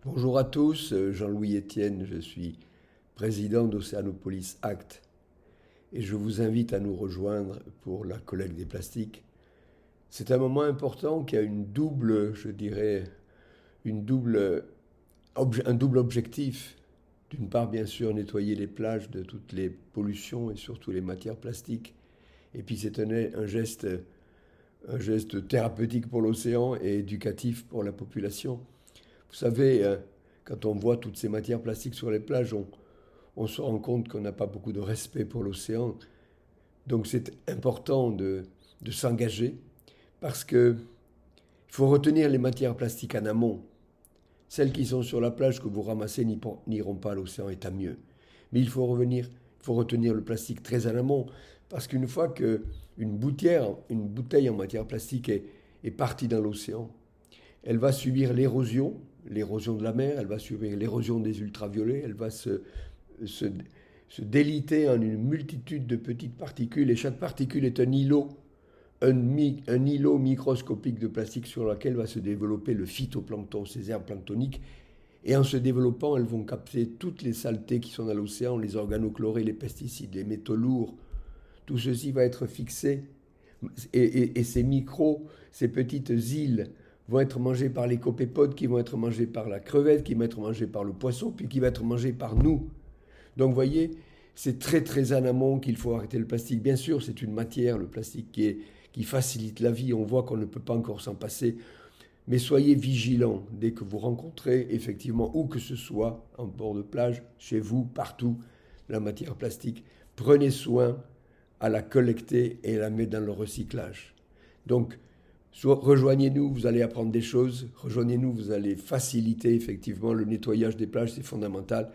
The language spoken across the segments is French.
Bonjour à tous, Jean-Louis Etienne, je suis président d'Oceanopolis Act et je vous invite à nous rejoindre pour la collecte des plastiques. C'est un moment important qui a une double, je dirais, un double objectif. D'une part, bien sûr, nettoyer les plages de toutes les pollutions et surtout les matières plastiques. Et puis c'est un geste thérapeutique pour l'océan et éducatif pour la population. Vous savez, quand on voit toutes ces matières plastiques sur les plages, on se rend compte qu'on n'a pas beaucoup de respect pour l'océan. Donc c'est important de s'engager parce qu'il faut retenir les matières plastiques en amont. Celles qui sont sur la plage que vous ramassez n'iront pas à l'océan et tant mieux. Mais il faut retenir le plastique très en amont parce qu'une fois qu'une bouteille en matière plastique est partie dans l'océan, elle va subir l'érosion de la mer, elle va subir l'érosion des ultraviolets, elle va se, se déliter en une multitude de petites particules et chaque particule est un îlot microscopique de plastique sur lequel va se développer le phytoplancton, ces herbes planctoniques. Et en se développant, elles vont capter toutes les saletés qui sont dans l'océan, les organochlorés, les pesticides, les métaux lourds. Tout ceci va être fixé et ces petites îles vont être mangées par les copépodes, qui vont être mangées par la crevette, qui vont être mangées par le poisson, puis qui vont être mangées par nous. Donc vous voyez, c'est très très en amont qu'il faut arrêter le plastique. Bien sûr, c'est une matière, le plastique, qui facilite la vie. On voit qu'on ne peut pas encore s'en passer. Mais soyez vigilants dès que vous rencontrez, effectivement, où que ce soit, en bord de plage, chez vous, partout, la matière plastique. Prenez soin à la collecter et la mettre dans le recyclage. Donc, rejoignez-nous, vous allez apprendre des choses. Rejoignez-nous, vous allez faciliter effectivement le nettoyage des plages, c'est fondamental.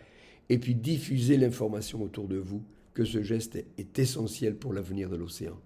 Et puis diffusez l'information autour de vous que ce geste est essentiel pour l'avenir de l'océan.